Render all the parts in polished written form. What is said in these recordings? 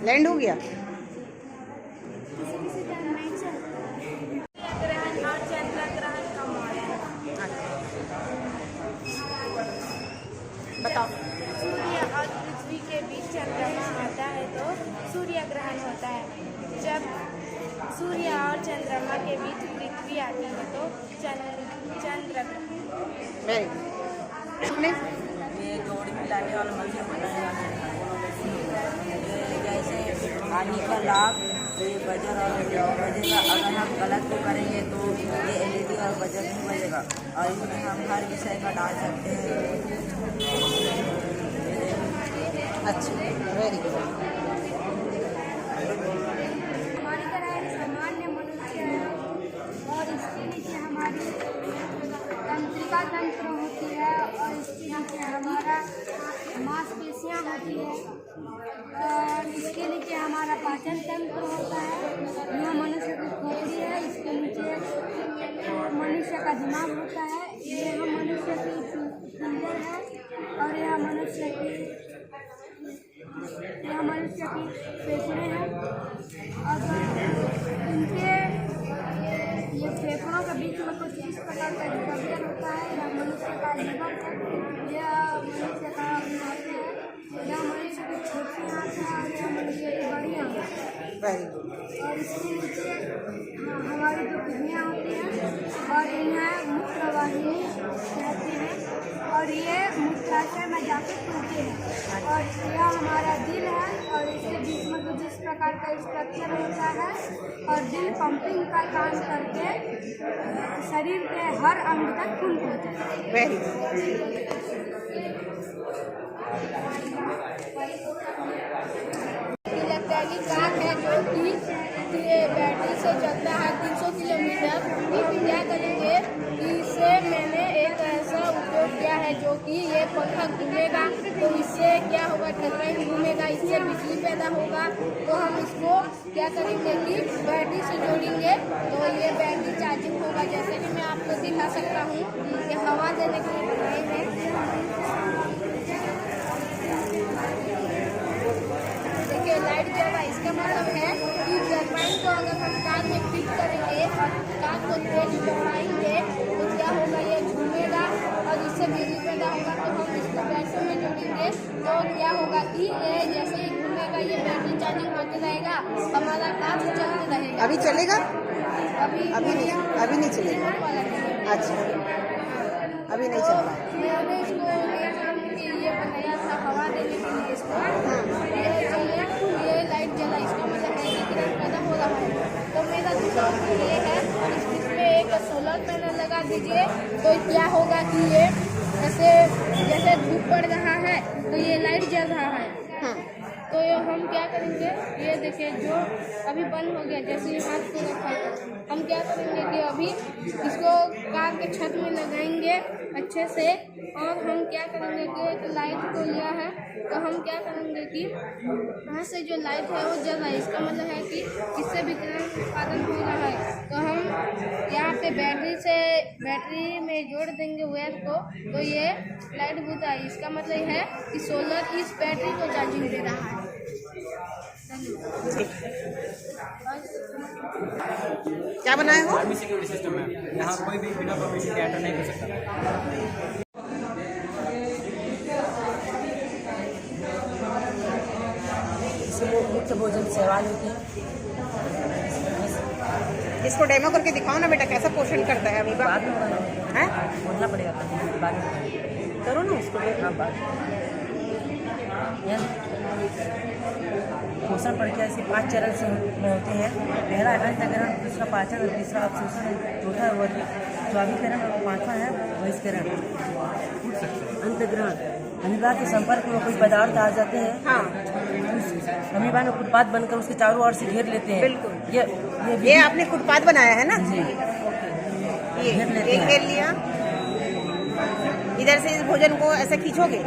Land हो गया। बताओ। सूर्य और पृथ्वी के बीच चंद्रमा आता है तो सूर्य ग्रहण होता है। जब सूर्य और चंद्रमा के बीच पृथ्वी आती है तो चंद्र ग्रहण। Very good. ये जोड़ी मिलाने वाला मंदिर बनाया है। जैसे पानी का लाभ तो ये बजर और बजेगा। अगर हम गलत को करेंगे तो ये एलईडी और बजर नहीं बजेगा और इसमें हम हर विषय का डाल सकते हैं। अच्छा, वेरी गुड। हमारी तरह सामान्य मनुष्य है और इसके नीचे हमारी तंत्रिका तंत्र होती है और इसके नीचे हमारा मांसपेशियाँ होती है और इसके नीचे हमारा पाचन तंत्र होता है। यह मनुष्य की खोपड़ी है। इसके नीचे मनुष्य का दिमाग होता है। यह मनुष्य की फिंगर है और यह मनुष्य की फेफड़े हैं और इनके ये फेफड़ों के बीच में कुछ इस प्रकार का स्ट्रक्चर होता है। यह मनुष्य का लिवर है, यह मनुष्य का हाथ है, यह मनुष्य की छोटी आँख है और यह मनुष्य की बड़ी आँख है। Very good. और इसके नीचे हमारी जो किडनियाँ होती हैं और इन्हें मूत्रवाहिनी कहते हैं और ये मूत्राशय में जाकर खुलती है और यह हमारा दिल है और इसके बीच में कुछ इस प्रकार का स्ट्रक्चर होता है और दिल पंपिंग का काम करके शरीर के हर अंग तक खून पहुँचाता है। Very good. इलेक्ट्रॉनिक कार है जो कि बैटरी से चलता है 300 किलोमीटर। क्या करेंगे कि इससे मैंने एक ऐसा उपयोग किया है जो कि ये पंखा घूमेगा तो इससे क्या होगा, टरबाइन घूमेगा, इससे बिजली पैदा होगा। तो हम इसको क्या करेंगे कि बैटरी से जोड़ेंगे तो ये बैटरी चार्जिंग होगा। जैसे कि मैं आपको दिखा सकता हूँ कि हवा देने के लिए बनाए हैं। देखिए लाइट जल रहा है। इसका मतलब है कि टरबाइन को अगर हम कार में फिट करेंगे और कार को तेज दौड़ाएंगे तो क्या होगा, ये घूमेगा और इससे बिजली पैदा होगा। तो हम इसको बैटरी में जोड़ेंगे तो क्या होगा कि ये जैसे ही घूमेगा ये बैटरी चार्जिंग होते रहेगा, हमारा कार चलते रहेगा। अभी चलेगा? अभी नहीं चलेगा। वाला अच्छा, अभी नहीं चल रहा। मैंने इसको ये बनाया था हवा देने के लिए। इसको ये लाइट जला, इसका मतलब है कि करंट पैदा हो रहा है। तो मेरा दूसरा ये है इसमें एक सोलर पैनल लगा दीजिए तो क्या होगा कि ये जैसे धूप पड़ रहा है तो ये लाइट जल रहा है। हाँ। तो हम क्या करेंगे, ये देखिए जो अभी बंद हो गया, जैसे ये हाथ को रखा है, हम क्या करेंगे कि अभी इसको कार के छत में लगाएंगे अच्छे से और हम क्या करेंगे कि एक लाइट को लिया है तो हम क्या करेंगे कि यहाँ से जो लाइट है वो जल रहा है। इसका मतलब है कि इससे भी करंट उत्पादन हो रहा है। तो हम यहाँ पे बैटरी में जोड़ देंगे वायर को तो ये लाइट बुझता है। इसका मतलब है कि सोलर इस बैटरी को चार्जिंग दे रहा है। क्या बनाए हो? आर्मी सिक्योरिटी सिस्टम है। यहाँ कोई भी बिना परमिशन के एंटर नहीं कर सकता। मुक्त भोजन सेवाएं होती है। इसको डेमो करके दिखाओ ना बेटा, कैसा पोषण करता है अभी बाद में हैं? बोलना पड़ेगा, बाद में करो ना उसको। हाँ, बाद पोषण प्रक्रिया ऐसे 5 चरण से में होते हैं। पहला अंतःकरण, दूसरा पाचन और तीसरा अवशोषण, चौथा स्वाभिकरण और पांचवा है बहिष्करण। अंतःग्रहण, अमीबा के संपर्क में कोई पदार्थ आ जाते हैं। हाँ, अमीबा ने फुटपाथ बनकर उसके चारों ओर से घेर लेते हैं। बिल्कुल। ये आपने फुटपाथ बनाया है ना? जी। ये घेर लिया, इधर से इस भोजन को ऐसे खींचोगे।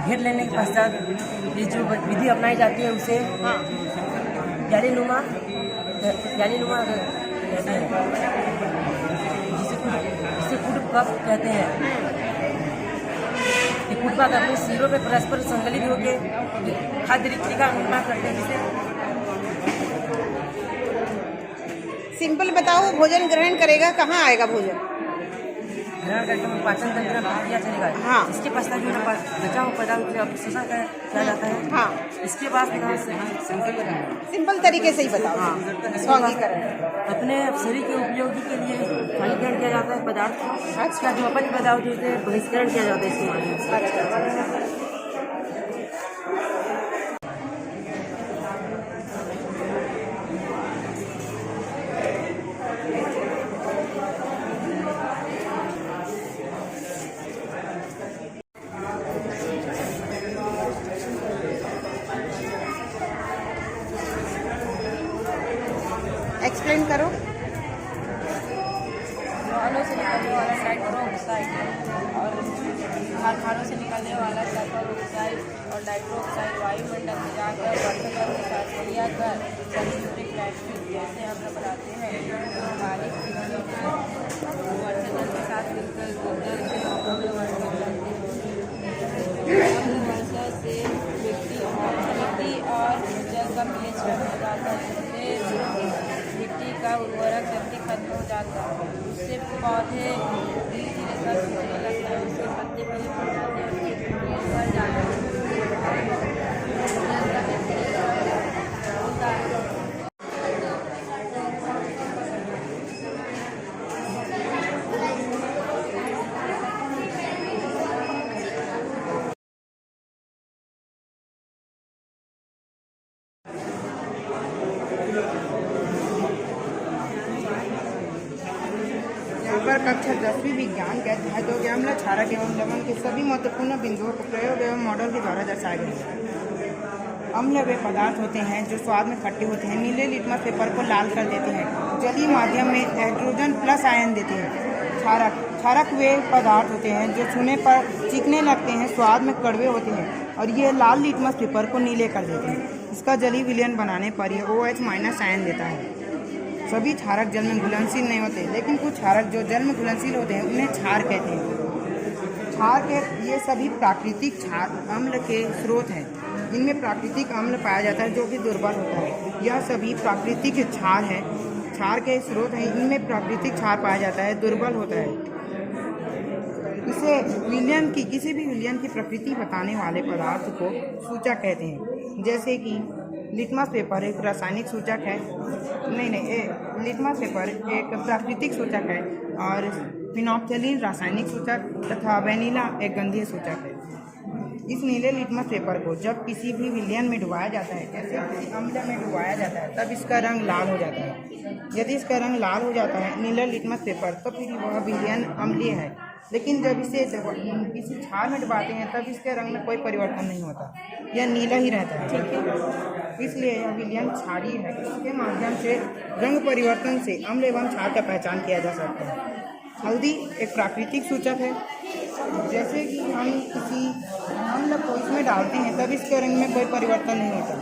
घेर लेने के पश्चात ये जो विधि अपनाई जाती है उसे हाँ, जालीनुमा कहते हैं, जिसे कुछ कब कहते हैं कि फुटपाथ अपने सिरों पे परस्पर संकलित होकर खाद्य रिक्ति का निर्माण करते हैं, जिसे सिंपल बताओ, भोजन ग्रहण करेगा कहाँ आएगा भोजन? ग्रहण करके में पाचन तंत्र में प्रक्रिया चलेगा। हाँ। इसके पश्चात जो है बचा हुआ पदार्थ का अवशोषण किया जाता है। हाँ। इसके बाद सिंपल तरीके से ही बताओ। हाँ, स्वर्गीकरण अपने शरीर के उपयोगी के लिए खालीकरण किया जाता है पदार्थ का। इसका जो अपच पदार्थ होते हैं बहिष्करण किया जाता है इसके माध्यम से। एक्सप्लेन करो। वालों से निकलने वाला नाइट्रोक्साइड और कारखानों से निकलने वाला सल्फर ऑक्साइड और नाइट्रोक्साइड वायुमंडल में जाकर वर्षजल के साथ क्रिया कर सल्फ्यूरिक एसिड जैसे अम्ल बनाते हैं। बारीक वर्षजल के साथ मिलकर गुर्जर से अम्ल वर्षा करते हैं। अम्ल वर्षा से मिट्टी और जल का पीएच कम हो जाता है, जिससे मिट्टी का उर्वरक शक्ति खत्म हो जाता है। उससे पौधे धीरे धीरे खत्म होने लगता है, उससे पत्ते पीले पड़ जाते हैं, उसके फूल भर जाते हैं। होता है। यहाँ पर कक्षा 10वीं विज्ञान के अध्याय 2 के अम्ल, क्षारक एवं लवण के सभी महत्वपूर्ण बिंदुओं को प्रयोग एवं मॉडल के द्वारा दर्शाया गया है। अम्ल वे पदार्थ होते हैं जो स्वाद में खट्टे होते हैं, नीले लिटमस पेपर को लाल कर देते हैं, जलीय माध्यम में हाइड्रोजन प्लस आयन देते हैं। क्षारक वे पदार्थ होते हैं जो छूने पर चीखने लगते हैं, स्वाद में कड़वे होते हैं और ये लाल लिटमस पेपर को नीले कर देते हैं। इसका जलीय विलयन बनाने पर यह OH- आयन देता है। सभी क्षारक जल में घुलनशील नहीं होते, लेकिन कुछ क्षारक जो जल में घुलनशील होते हैं उन्हें क्षार कहते हैं। क्षार के ये सभी प्राकृतिक क्षार अम्ल के स्रोत हैं। इनमें प्राकृतिक अम्ल पाया जाता है जो कि दुर्बल होता है। यह सभी प्राकृतिक क्षार है, क्षार के स्रोत हैं। इनमें प्राकृतिक क्षार पाया जाता है, दुर्बल होता है। इसे विलयन की किसी भी विलयन की प्रकृति बताने वाले पदार्थ को सूचक कहते हैं। जैसे कि लिटमस पेपर एक रासायनिक सूचक है, लिटमस पेपर एक प्राकृतिक सूचक है और फिनोल्फ्थेलीन रासायनिक सूचक तथा वेनिला एक गंधीय सूचक है। इस नीले लिटमस पेपर को जब किसी भी विलयन में डुबाया जाता है, जैसे किसी अम्ल में डुबाया जाता है, तब इसका रंग लाल हो जाता है। यदि इसका रंग लाल हो जाता है नीला लिटमस पेपर, तो फिर वह विलयन अम्लीय है। लेकिन जब इसे किसी क्षार में डुबाते हैं तब इसके रंग में कोई परिवर्तन नहीं होता, यह नीला ही रहता है। ठीक है, इसलिए यह विलयन क्षारीय है। इसके माध्यम से रंग परिवर्तन से अम्ल एवं क्षार का पहचान किया जा सकता है। हल्दी एक प्राकृतिक सूचक है। जैसे कि हम किसी अम्ल को इसमें डालते हैं तब इसके रंग में कोई परिवर्तन नहीं होता,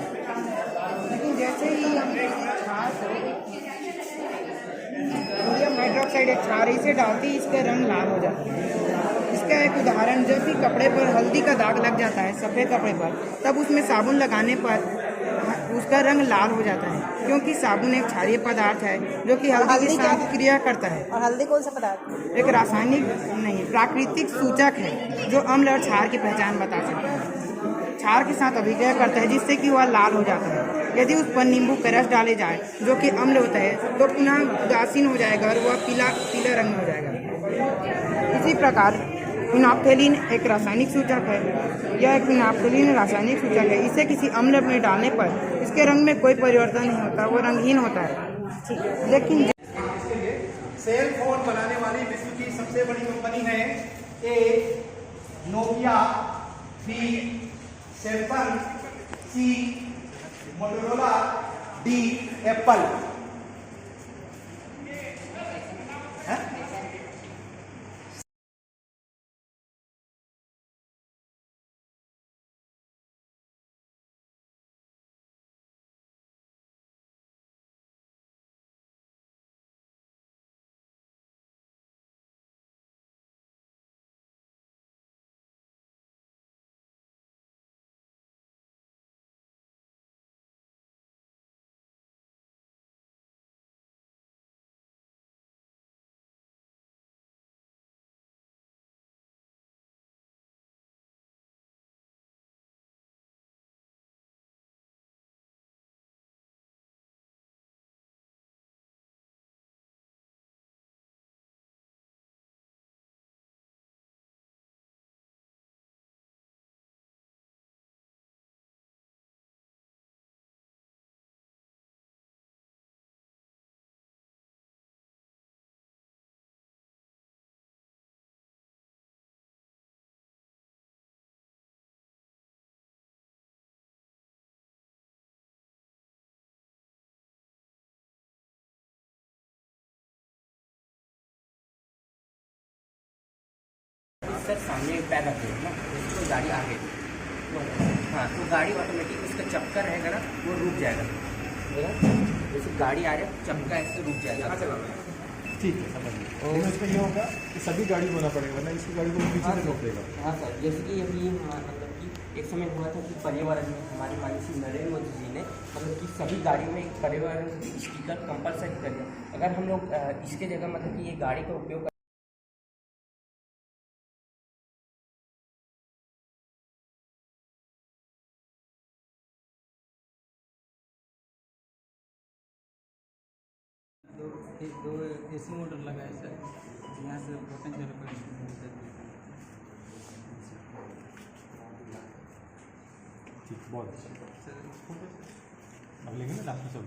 लेकिन जैसे ही हम क्षार सोडियम हाइड्रोक्साइड एक क्षार इसे डालते ही इसका रंग लाल हो जाता है। इसका एक उदाहरण, जब भी कपड़े पर हल्दी का दाग लग जाता है सफ़ेद कपड़े पर, तब उसमें साबुन लगाने पर उसका रंग लाल हो जाता है, क्योंकि साबुन एक क्षारीय पदार्थ है जो कि हल्दी के साथ क्रिया करता है। और हल्दी कौन सा पदार्थ? एक रासायनिक नहीं, प्राकृतिक सूचक है जो अम्ल और क्षार की पहचान बता सकता है। क्षार के साथ अभिक्रिया करता है जिससे कि वह लाल हो जाता है। यदि उस पर नींबू का रस डाले जाए जो कि अम्ल होता है, तो पुनः उदासीन हो जाएगा और वह पीला रंग में हो जाएगा। इसी प्रकार फिनोल्फ्थेलीन एक रासायनिक सूचक है। यह एक फिनोल्फ्थेलीन रासायनिक सूचक है। इसे किसी अम्ल में डालने पर इसके रंग में कोई परिवर्तन नहीं होता, वो रंगहीन होता है। लेकिन सेल फोन बनाने वाली विश्व की सबसे बड़ी कंपनी है ए, नोकिया, बी, सैमसंग, सी, मोटोरोला, डी, एप्पल। सेंसर सामने पैर रख देगा ना, जैसे कोई गाड़ी आगे तो हाँ तो गाड़ी ऑटोमेटिक उसका चक्का रहेगा ना वो रुक जाएगा, जैसे गाड़ी आ रही है चक्का ऐसे रुक जाएगा। ठीक है, समझ गए। और इसमें ये होगा कि सभी गाड़ी होना पड़ेगा, वरना इसी गाड़ी को पीछे से रोक देगा। हाँ सर, जैसे कि अभी मतलब कि एक समय हुआ था कि पर्यावरण में हमारे माननीय श्री नरेंद्र मोदी जी ने मतलब कि सभी गाड़ियों में पर्यावरण स्टिकर कंपलसरी कर दिया। अगर हम लोग इसके जगह मतलब कि ये गाड़ी का उपयोग दो एसी मोटर लगा है सर, यहाँ से बटन चालू कर ठीक, बहुत अच्छा। अब लेंगे ना लास्ट में सब।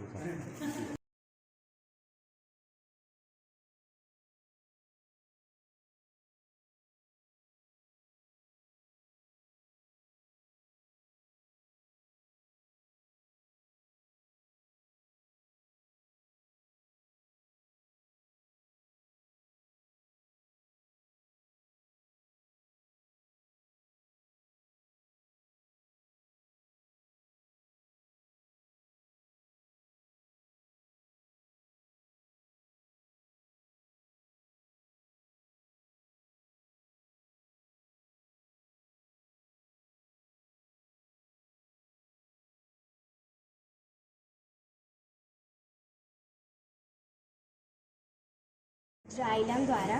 जाइलम द्वारा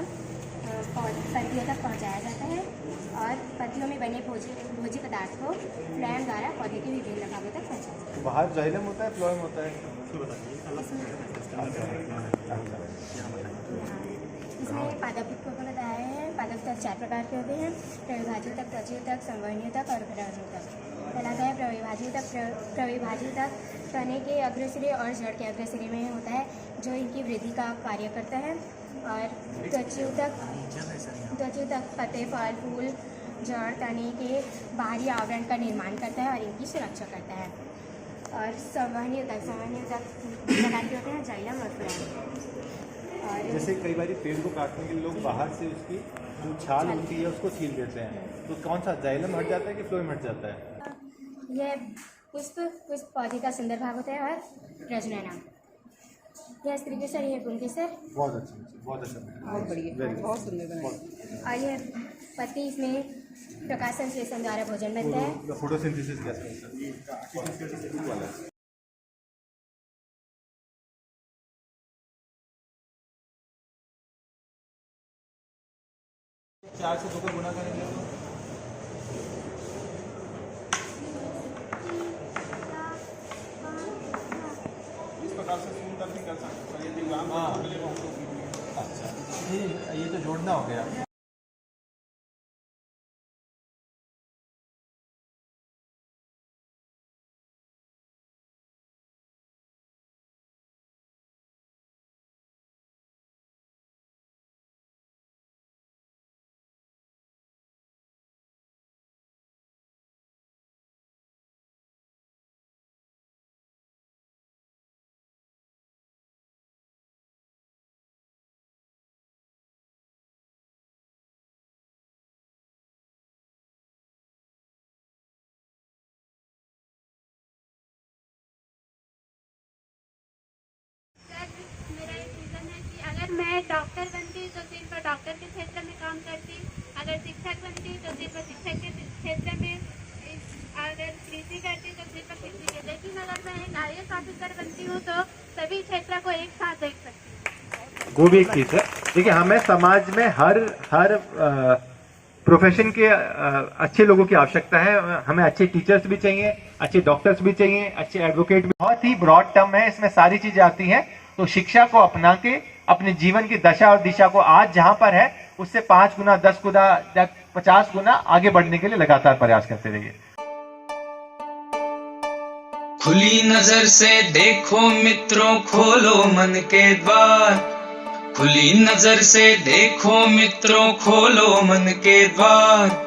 पत्तियों तक पहुंचाया जाता है और पत्तियों में बने भोज्य पदार्थ को फ्लोएम द्वारा पौधे के विभिन्न भागों तक पहुंचाया जाता है। बाहर जाइलम होता है, फ्लोएम होता है। इसमें पादप को बताया है। पादप तक 4 प्रकार के होते हैं: प्रविभाज्य तक, त्वचीय तक, संवहनीय तक और परागण तक। कहलाता है प्रविभाज्य तक। प्रविभाज्य तक तने के अग्रसिरे और जड़ के अग्रसिरे में होता है, जो इनकी वृद्धि का कार्य करता है। और त्वचीय तक पत्ते, फल, फूल, जड़, तने के बाहरी आवरण का निर्माण करता है और इनकी सुरक्षा करता है। और संवहनीय तक प्रकार के होते हैं: जाइलम और फ्लोएम। और जैसे कई बार पेड़ को काटने के लिए लोग बाहर से उसकी जो छाल होती है उसको छील देते हैं, तो कौन सा जाइलम हट जाता है कि फ्लोएम हट जाता है? यह पुष्प पौधे का सुंदर भाग होता है और प्रजनन। यह स्त्री के सर, यह पुरुष के सर। बहुत अच्छा, बहुत अच्छा, बहुत बढ़िया, बहुत सुंदर बनाया। और यह पत्ती, इसमें प्रकाश संश्लेषण द्वारा भोजन बनता है। फोटोसिंथेसिस कैसे होता है? चार से 2 का गुना करेंगे तो इस प्रकार से शून्य तक भी कर सकते हैं। यदि ग्राम अच्छा, ये तो जोड़ना हो गया। मेरा एक विजन है कि अगर मैं डॉक्टर बनती तो सिर्फ डॉक्टर के क्षेत्र में काम करती, अगर शिक्षक बनती तो सिर्फ शिक्षक के क्षेत्र में, अगर कृषि करती तो सिर्फ कृषि के। लेकिन अगर मैं एक IAS ऑफिसर बनती हूँ तो सभी क्षेत्र को एक साथ देख सकती हूँ। वो भी एक चीज है। देखिए, हमें समाज में हर प्रोफेशन के अच्छे लोगों की आवश्यकता है। हमें अच्छे टीचर्स भी चाहिए, अच्छे डॉक्टर्स भी चाहिए, अच्छे एडवोकेट भी। बहुत ही ब्रॉड टर्म है, इसमें सारी चीजें आती हैं। तो शिक्षा को अपना के अपने जीवन की दशा और दिशा को आज जहां पर है उससे 5 गुना, 10 गुना या 50 गुना आगे बढ़ने के लिए लगातार प्रयास करते रहिए। खुली नजर से देखो मित्रों, खोलो मन के द्वार। खुली नजर से देखो मित्रों, खोलो मन के द्वार।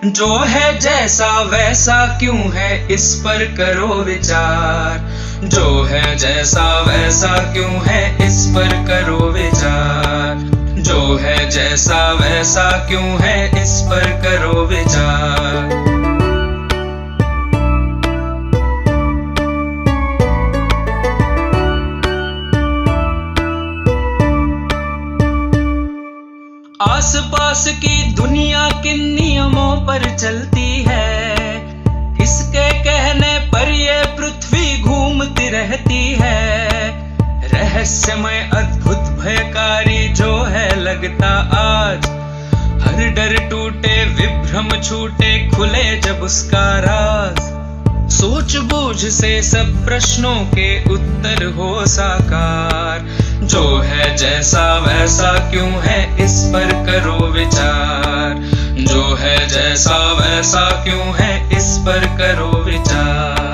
जो है जैसा वैसा क्यों है, इस पर करो विचार। जो है जैसा वैसा क्यों है, इस पर करो विचार। जो है जैसा वैसा क्यों है, इस पर करो विचार। आसपास की दुनिया किन नियमों पर चलती है, किसके कहने पर ये पृथ्वी घूमती रहती है। रहस्यमय अद्भुत भयकारी जो है लगता आज, हर डर टूटे विभ्रम छूटे खुले जब उसका राज। सूझबूझ से सब प्रश्नों के उत्तर हो साकार, जो है जैसा वैसा क्यों है, इस पर करो विचार। जो है जैसा वैसा क्यों है, इस पर करो विचार।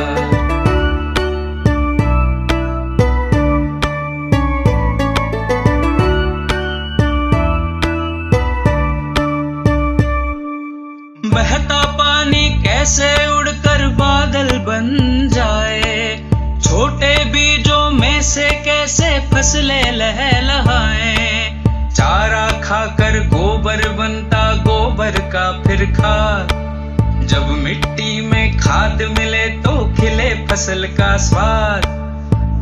बहता पानी कैसे उड़कर बादल बन जाए, छोटे बीजों में से कैसे फसलें लहलहाएं। चारा खाकर गोबर बनता गोबर का फिर खाद, जब मिट्टी में खाद मिले तो खिले फसल का स्वाद।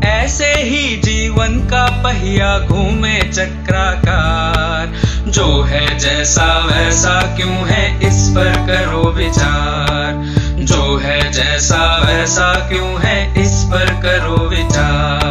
ऐसे ही जीवन का पहिया घूमे चक्राकार, जो है जैसा वैसा क्यों है, इस पर करो विचार। जो है जैसा वैसा क्यों है, इस पर करो विचार।